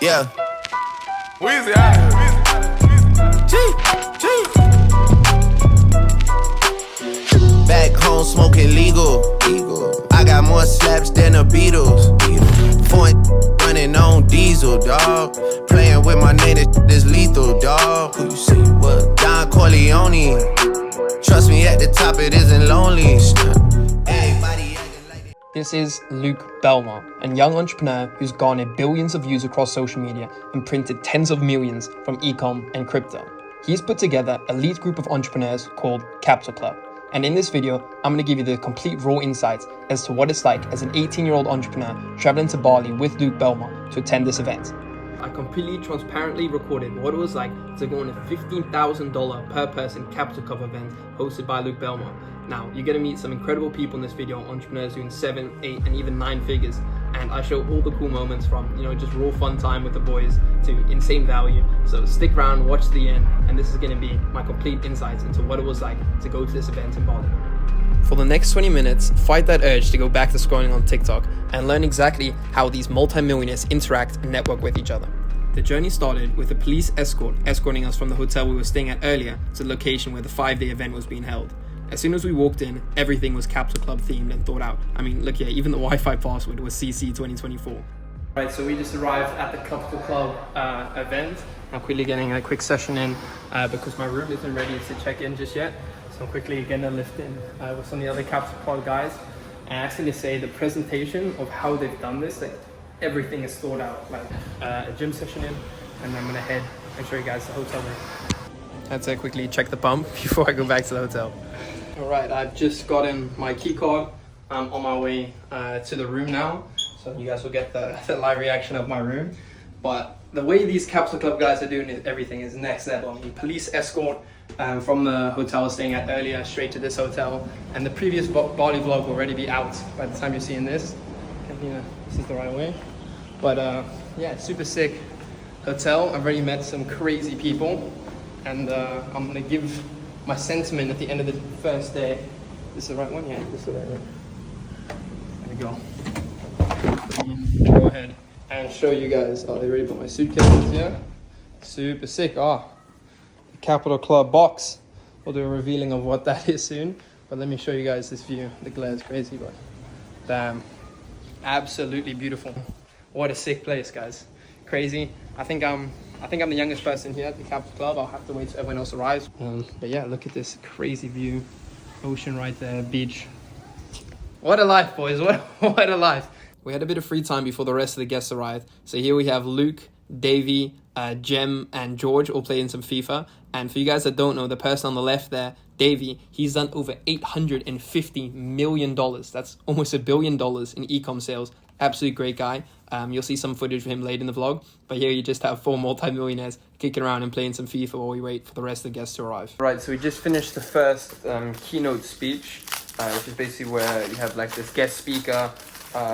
Yeah. Weezy out. Back home smoking legal. I got more slaps than the Beatles. Foreign running on diesel, dog. Playing with my name, this lethal, dog. Who you see? What? Don Corleone. Trust me, at the top it isn't lonely. Everybody acting like This is Luke Belmar, a young entrepreneur who's garnered billions of views across social media and printed tens of millions from e-com and crypto. He's put together an elite group of entrepreneurs called Capital Club. And in this video, I'm going to give you the complete raw insights as to what it's like as an 18-year-old entrepreneur traveling to Bali with Luke Belmar to attend this event. I completely transparently recorded what it was like to go on a $15,000 per person Capital Club event hosted by Luke Belmar. Now, you're going to meet some incredible people in this video, entrepreneurs doing 7, 8, and even 9 figures. And I show all the cool moments from, just raw fun time with the boys to insane value. So stick around, watch to the end, and this is going to be my complete insights into what it was like to go to this event in Bali. For the next 20 minutes, fight that urge to go back to scrolling on TikTok and learn exactly how these multi-millionaires interact and network with each other. The journey started with a police escorting us from the hotel we were staying at earlier to the location where the 5-day event was being held. As soon as we walked in, everything was Capital Club themed and thought out. I mean, look here, even the Wi-Fi password was CC 2024. Right, so we just arrived at the Capital Club event. I'm quickly getting a quick session in because my room isn't ready to check in just yet. So I'm quickly getting a lift in with some of the other Capital Club guys. And actually to say the presentation of how they've done this, like everything is thought out, like a gym session in, and then I'm gonna head and show you guys the hotel room. Let's quickly check the pump before I go back to the hotel. All right, I've just gotten my key card. I'm on my way to the room now, so you guys will get the live reaction of my room. But the way these Capital Club guys are doing everything is next level. I mean, police escort from the hotel I was staying at earlier straight to this hotel, and the previous Bali vlog will already be out by the time you're seeing this. And, this is the right way. But yeah, super sick hotel. I've already met some crazy people, and I'm gonna give my sentiment at the end of the first day. This is the right one? Yeah, this is the right one. There we go. Go ahead and show you guys. Oh, they already put my suitcases here. Super sick. The Capital Club box. We'll do a revealing of what that is soon. But let me show you guys this view. The glare is crazy, but damn. Absolutely beautiful. What a sick place, guys. Crazy. I think I'm the youngest person here at the Capital Club. I'll have to wait till everyone else arrives. But yeah, look at this crazy view. Ocean right there, beach. What a life, boys. What a life. We had a bit of free time before the rest of the guests arrived. So here we have Luke, Davey, Jem, and George all playing some FIFA. And for you guys that don't know, the person on the left there, Davey, he's done over $850 million. That's almost $1 billion in e-com sales. Absolute great guy. You'll see some footage of him later in the vlog. But here you just have 4 multi-millionaires kicking around and playing some FIFA while we wait for the rest of the guests to arrive. Right, so we just finished the first keynote speech, which is basically where you have like this guest speaker.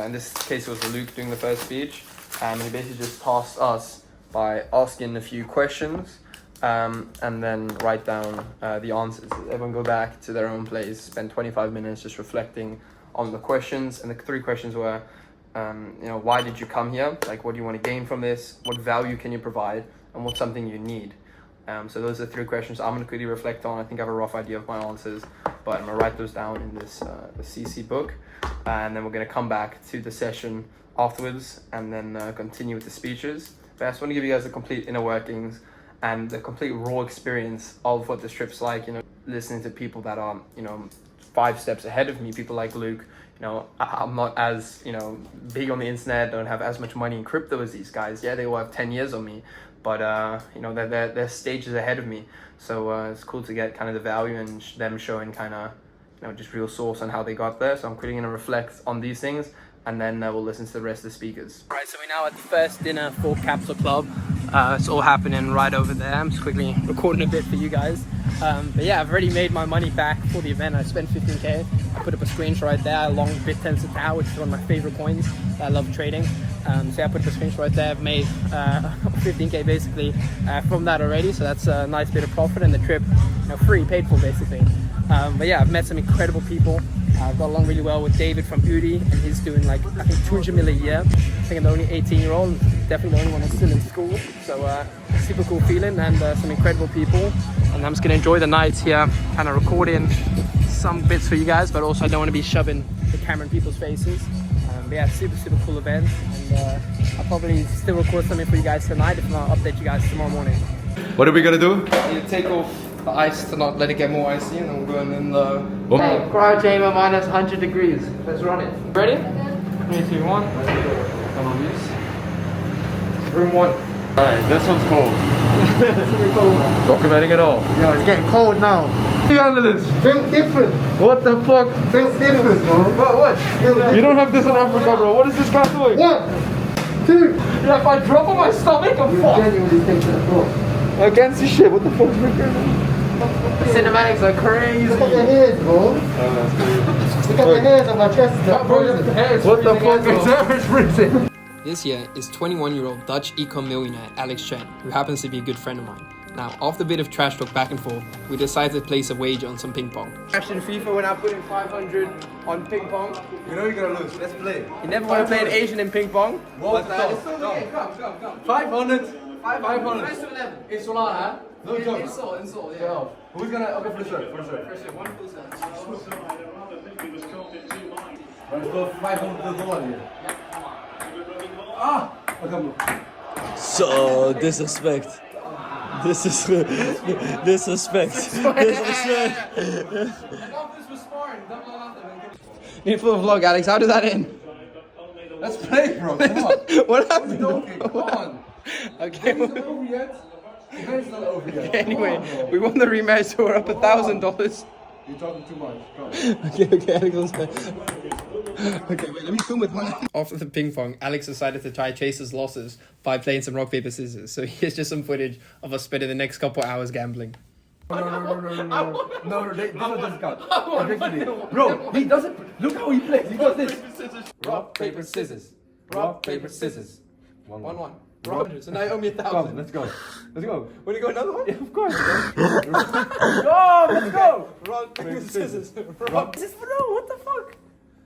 In this case, it was Luke doing the first speech. And he basically just tasked us by asking a few questions and then write down the answers. Everyone go back to their own place, spend 25 minutes just reflecting on the questions. And the 3 questions were, why did you come here? Like, what do you want to gain from this? What value can you provide? And what's something you need? So those are the 3 questions I'm going to quickly reflect on. I think I have a rough idea of my answers, but I'm going to write those down in this the CC book. And then we're going to come back to the session afterwards and then continue with the speeches. But I just want to give you guys the complete inner workings and the complete raw experience of what this trip's like, listening to people that are, 5 steps ahead of me, people like Luke. I'm not as, big on the internet, don't have as much money in crypto as these guys. Yeah, they all have 10 years on me, but, they're stages ahead of me. So it's cool to get kind of the value and them showing kind of, just real source on how they got there. So I'm quickly going to reflect on these things, and then we'll listen to the rest of the speakers. Right, so we're now at the first dinner for Capital Club. It's all happening right over there. I'm just quickly recording a bit for you guys. But yeah, I've already made my money back for the event. I spent 15K. I put up a screenshot right there along with BitTensor Tau, which is one of my favorite coins that I love trading. So yeah, I put up a screenshot right there. I've made 15K basically from that already. So that's a nice bit of profit, and the trip, free, paid for basically. But yeah, I've met some incredible people. I've got along really well with David from Udi, and he's doing like, I think 200 mil a year. I think I'm the only 18-year-old, definitely the only one that's still in school. So super cool feeling, and some incredible people. And I'm just gonna enjoy the night here, kind of recording some bits for you guys, but also I don't want to be shoving the camera in people's faces. But yeah, super cool event, and I'll probably still record something for you guys tonight, if not, I'll update you guys tomorrow morning. What are we gonna do? You take off the ice to not let it get more icy, and I'm going in the cryo chamber minus 100 degrees. Let's run it. Ready? 3, 2, 1. Come on, use. Room 1. Alright, this one's cold. It's really cold. Documenting it all. Yo, it's getting cold now. You under this? Feel different. What the fuck? Feel different, bro. What? You don't have this in Africa, bro. What is this guy doing? 1, 2. Yeah, if I drop on my stomach, I'm fucked. Genuinely take to the floor. I can't see shit. What the fuck is going on? The cinematics are crazy. Look at the hairs, bro. Look at the hairs on my chest. What the fuck is that? It's freezing. This here is 21-year-old Dutch econ millionaire Alex Chen, who happens to be a good friend of mine. Now, after a bit of trash talk back and forth, we decided to place a wager on some ping pong. Cash in FIFA when I put in 500 on ping pong. You know you're gonna lose. Let's play. You never want to play an Asian in ping pong. What the It's still the game. Come. 500. 500. Nice to 11. In Solar, huh? No joke. In Seoul, yeah. Who's gonna? Okay, for the shirt. First hit, 1 full set. Let's go $500 here. Ah! So disrespect. Disrespect. I thought this was sparring. Double or nothing. Need for the vlog, Alex. How did that end? Let's play, bro. Come on. What happened? Come on. Okay. It's not over yet. The game's not over yet. Anyway, we won the rematch, so we're up $1,000. You're talking too much. Come. Okay, Alex. Okay, wait, let me film with one. After the ping pong, Alex decided to try chase his losses by playing some rock, paper, scissors. So here's just some footage of us spending the next couple hours gambling. No, this doesn't count. Bro, he doesn't. Look how he plays. He does this. Rock, paper, scissors. Rock, paper, scissors. 1-1. Rock, so now you owe me $1,000. Come, let's go. Let's go. Want to go another one? Yeah, of course. Go, let's go. Rock, paper, scissors. Rock. No, what the fuck?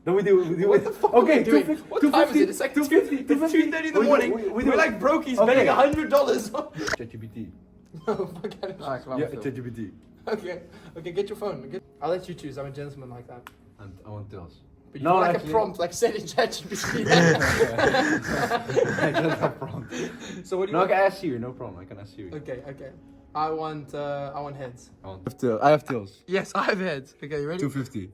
No, we do. What the fuck Okay, are we doing? What time is it? It's like 2:50. It's 2:30 in the morning. We're like brokies betting $100. ChatGPT. No, forget it. Yeah, ChatGPT. Okay, get your phone. I'll let you choose. I'm a gentleman like that. And I want tails. But you like a prompt, like set in ChatGPT. I don't have prompt. So what do you No, I want? can ask Siri. No problem. I can ask Siri. Okay. I want heads. I have tails. Yes, I have heads. Okay, you ready? 250.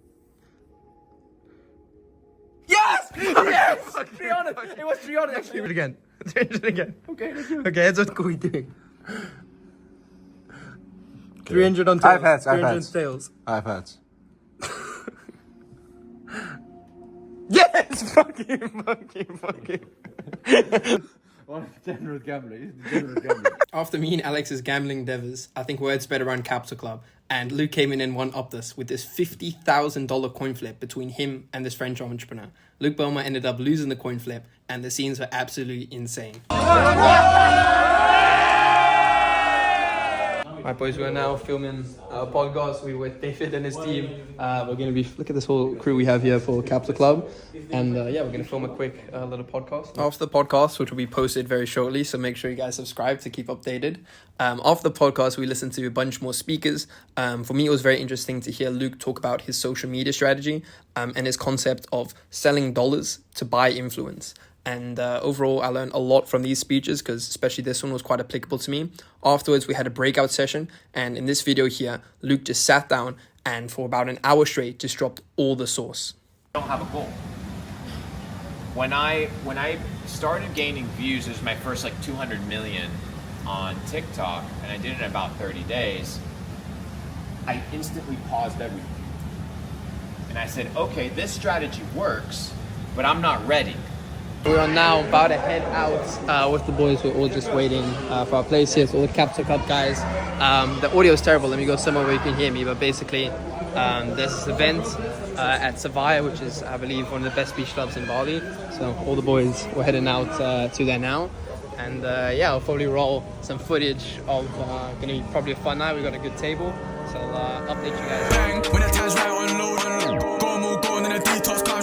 Yes! Yes! 300. It was 300 actually. Do it again. Change it again. Okay, let's do it. Okay, heads. What are we doing? 300 on tails. I have heads. 300 on tails. I have hats. Yes! Fuck you. What a generous gambler. He's the generous gambler. After me and Alex's gambling endeavors, I think words better around Capital Club, and Luke came in and one upped us with this $50,000 coin flip between him and this French entrepreneur. Luke Belmars ended up losing the coin flip, and the scenes were absolutely insane. Right, boys, we're now filming a podcast. We're with David and his team. We're going to be, look at this whole crew we have here for Capital Club. And yeah, we're going to film a quick little podcast. After the podcast, which will be posted very shortly, so make sure you guys subscribe to keep updated. After the podcast, we listened to a bunch more speakers. For me, it was very interesting to hear Luke talk about his social media strategy and his concept of selling dollars to buy influence. And overall, I learned a lot from these speeches because especially this one was quite applicable to me. Afterwards, we had a breakout session. And in this video here, Luke just sat down and for about an hour straight just dropped all the sauce. I don't have a goal. When I started gaining views, it was my first like 200 million on TikTok, and I did it in about 30 days. I instantly paused everything. And I said, okay, this strategy works, but I'm not ready. We are now about to head out with the boys. We're all just waiting for our place here. So all the Capital Club guys. The audio is terrible. Let me go somewhere where you can hear me. But basically, there's this event at Savaya, which is, I believe, one of the best beach clubs in Bali. So all the boys, we're heading out to there now. And yeah, I'll probably roll some footage of going to be probably a fun night. We've got a good table. So I'll update you guys. When the time's right, unload. Go, move, go.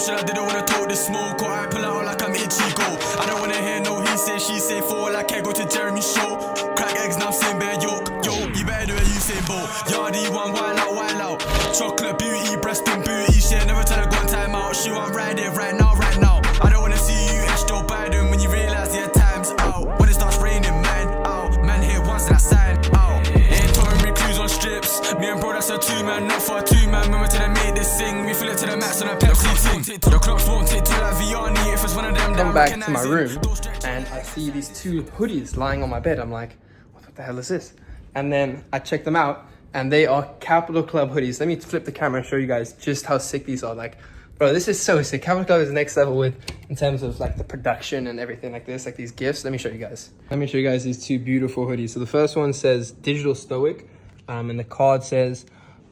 emotional, they don't wanna talk this smoke. Or I pull out like I'm Ichigo. I don't wanna hear no he say, she say, for like I go to Jeremy's show. Crack eggs, now I'm saying bear yolk. Yo, you better do it, you say bo. Yardie one, wild out, wild out. Chocolate beauty, breast and booty. Shit, never tell her go on time out. She want ride it right now, right now. I don't wanna see you edge Joe Biden when you realize your time's out. When it starts raining, man, out. Man hit once and I sign out. Ain't touring me cruise on strips. Me and bro, that's a 2-man, not for a 2-man. Remember till I made this thing. We fill it to the max on a Pepsi thing. The clocks won't take till like Vianney. If it's one of them, Come back to my room and I see these 2 hoodies lying on my bed. I'm like, what the hell is this? And then I check them out and they are Capital Club hoodies. Let me flip the camera and show you guys just how sick these are. Like, bro, this is so sick. Capital Club is next level in terms of like the production and everything like this, like these gifts. Let me show you guys. Let me show you guys these 2 beautiful hoodies. So the first one says Digital Stoic, and the card says,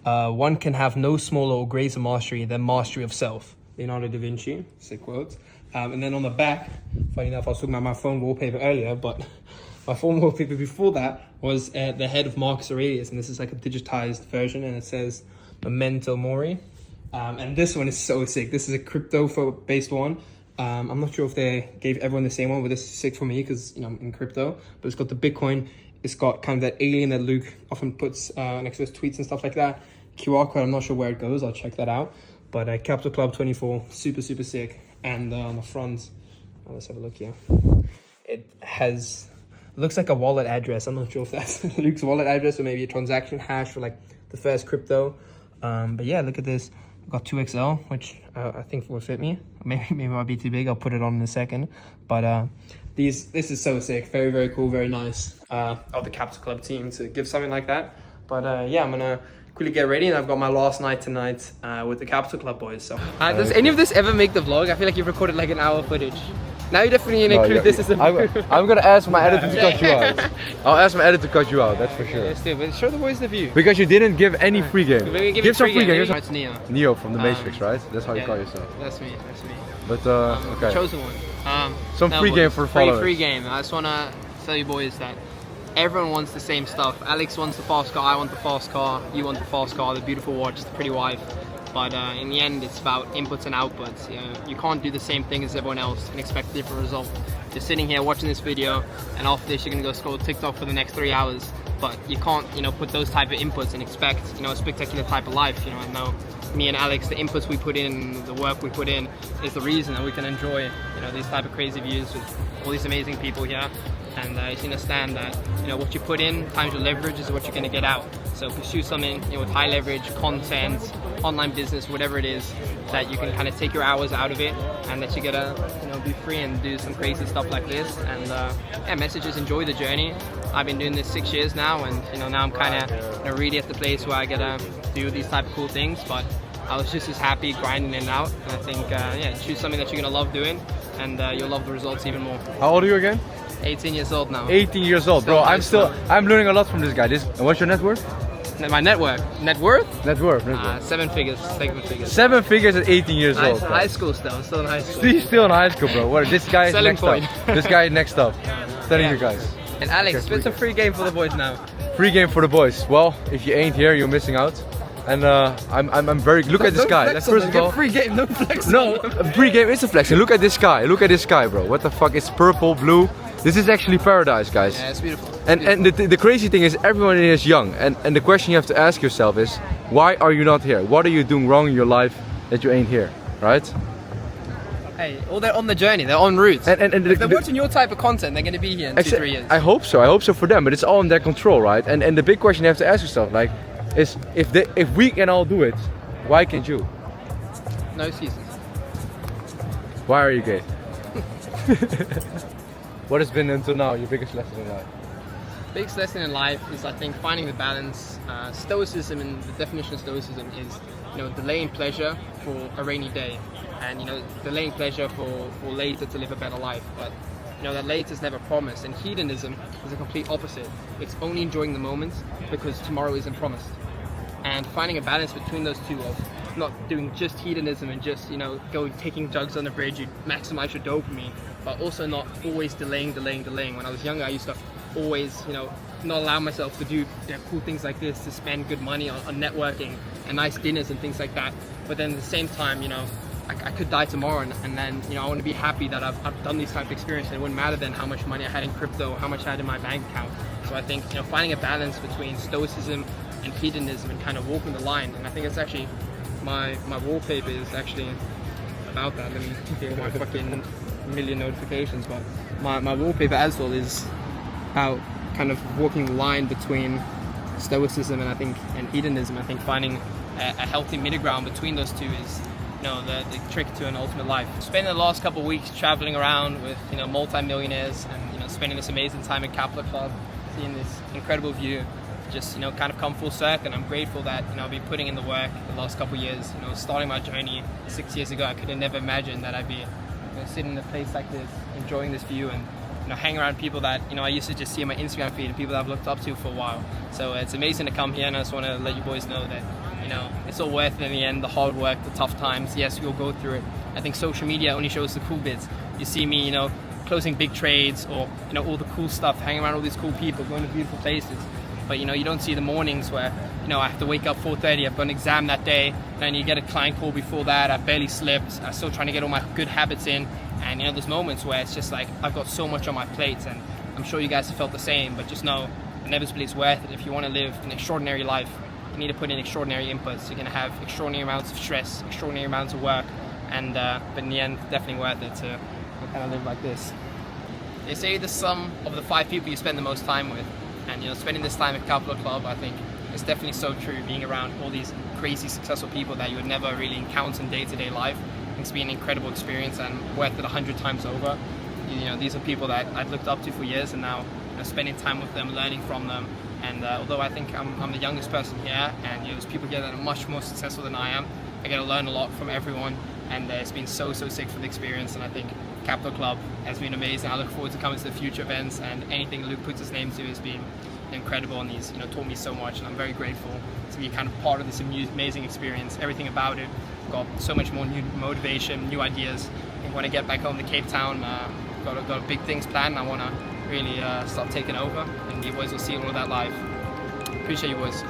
one can have no smaller or greater mastery than mastery of self. Leonardo da Vinci, sick quote. And then on the back, funny enough, I was talking about my phone wallpaper earlier, but my phone wallpaper before that was the head of Marcus Aurelius, and this is like a digitized version, and it says Memento Mori. And this one is so sick. This is a crypto-based one. I'm not sure if they gave everyone the same one, but this is sick for me because, you know, I'm in crypto. But it's got the Bitcoin. It's got kind of that alien that Luke often puts next to his tweets and stuff like that. QR code, I'm not sure where it goes. I'll check that out. But Capital Club 24, super, super sick. And on the front, let's have a look here. It has, looks like a wallet address. I'm not sure if that's Luke's wallet address or maybe a transaction hash for like the first crypto. But yeah, look at this. I've got 2XL, which I think will fit me. Maybe it might be too big. I'll put it on in a second. But this is so sick. Very, very cool. Very nice of the Capital Club team to give something like that. But yeah, I'm going to quickly get ready, and I've got my last night tonight with the Capital Club boys. So does any of this ever make the vlog? I feel like you've recorded like an hour footage. Now you're definitely gonna include this as a I'm gonna ask my editor to cut you out. I'll ask my editor to cut you out, that's for sure. Let's do it, but show the boys the view. Because you didn't give any free game. Give some free game. It's Neo. Neo from the Matrix, right? That's how you call yourself. That's me. But okay. Chosen one. Some free game for followers. Free game. I just wanna tell you boys that everyone wants the same stuff. Alex wants the fast car, I want the fast car, you want the fast car, the beautiful watch, the pretty wife. But in the end, it's about inputs and outputs. You know, you can't do the same thing as everyone else and expect a different result. You're sitting here watching this video, and after this, you're gonna go scroll TikTok for the next 3 hours. But you can't, you know, put those type of inputs and expect, you know, a spectacular type of life. You know, I know me and Alex, the inputs we put in, the work we put in, is the reason that we can enjoy, you know, these type of crazy views with all these amazing people here. And you should understand that, you know, what you put in times your leverage is what you're going to get out. So pursue something, you know, with high leverage, content, online business, whatever it is, that you can kind of take your hours out of it, and that you get to, you know, be free and do some crazy stuff like this. And yeah, messages, enjoy the journey. I've been doing this 6 years now, and you know, now I'm kind of, you know, really at the place where I get to do these type of cool things. But I was just as happy grinding it out. And I think, yeah, choose something that you're going to love doing, and you'll love the results even more. How old are you again? 18 years old now. 18 years old, bro. I'm learning a lot from this guy. And what's your net worth? My net worth? Net worth? Net worth. 7 figures. 7 figures at 18 years old. Bro. High school still. I'm still in high school. He's still in high school, bro. What? This guy is next up. This guy is next up. Telling you guys. And Alex, spit some free game for the boys now. Free game for the boys. Well, if you ain't here, you're missing out. And I'm very. Look at this guy. First of all, free game, no flex. No, free game is a flex. And look at this guy. Look at this guy, bro. What the fuck? It's purple, blue. This is actually paradise, guys. Yeah, it's beautiful. And the crazy thing is, everyone here is young. And the question you have to ask yourself is, why are you not here? What are you doing wrong in your life that you ain't here, right? Hey, well, they're on the journey. They're en route. And if they're watching your type of content, they're going to be here in 2-3 years. I hope so. I hope so for them. But it's all in their control, right? And the big question you have to ask yourself, like, is if we can all do it, why can't you? No excuses. Why are you gay? What has been until now your biggest lesson in life? Biggest lesson in life is, I think, finding the balance. Stoicism, and the definition of stoicism is, you know, delaying pleasure for a rainy day, and you know, delaying pleasure for later to live a better life. But you know, that later is never promised, and hedonism is the complete opposite. It's only enjoying the moment because tomorrow isn't promised. And finding a balance between those two, of not doing just hedonism and just, you know, taking jugs on the bridge, you maximize your dopamine, but also not always delaying. When I was younger, I used to always, you know, not allow myself to do cool things like this, to spend good money on networking and nice dinners and things like that. But then at the same time, you know, I could die tomorrow, and then, you know, I want to be happy that I've done these type of experiences. It wouldn't matter then how much money I had in crypto, how much I had in my bank account. So I think, you know, finding a balance between stoicism and hedonism and kind of walking the line. And I think it's actually my wallpaper is actually about that. Let me get my fucking million notifications, but my wallpaper as well is about kind of walking the line between stoicism and hedonism. I think finding a healthy middle ground between those two is, you know, the trick to an ultimate life. Spending the last couple of weeks traveling around with, you know, multi-millionaires, and, you know, spending this amazing time at Capital Club, seeing this incredible view, just, you know, kind of come full circle. And I'm grateful that, you know, I've been putting in the work the last couple of years. You know, starting my journey 6 years ago, I could have never imagined that I'd be, you know, sitting in a place like this, enjoying this view, and, you know, hang around people that, you know, I used to just see on my Instagram feed and people that I've looked up to for a while. So it's amazing to come here, and I just want to let you boys know that, you know, it's all worth it in the end. The hard work, the tough times, yes, we'll go through it. I think social media only shows the cool bits. You see me, you know, closing big trades, or, you know, all the cool stuff, hanging around all these cool people, going to beautiful places. But, you know, you don't see the mornings where, you know, I have to wake up 4:30, I've got an exam that day, and then you get a client call before that, I've barely slept, I'm still trying to get all my good habits in. And, you know, there's moments where it's just like, I've got so much on my plate, and I'm sure you guys have felt the same, but just know, inevitably it's worth it. If you want to live an extraordinary life, you need to put in extraordinary inputs. You're going to have extraordinary amounts of stress, extraordinary amounts of work, and but in the end, definitely worth it to kind of live like this. They say the sum of the 5 people you spend the most time with, and, you know, spending this time at Capital Club, I think, is definitely so true. Being around all these crazy successful people that you would never really encounter in day-to-day life, it's been an incredible experience and worth it 100 times over. You know, these are people that I'd looked up to for years, and now, you know, spending time with them, learning from them. And although I think I'm the youngest person here, and, you know, there's people here that are much more successful than I am, I get to learn a lot from everyone, and it's been so sick for the experience. And I think Capital Club has been amazing. I look forward to coming to the future events, and anything Luke puts his name to has been incredible, and he's, you know, taught me so much, and I'm very grateful to be kind of part of this amazing experience. Everything about it, got so much more new motivation, new ideas. I think when I get back home to Cape Town, got big things planned. I want to really start taking over, and you boys will see all of that live. Appreciate you boys.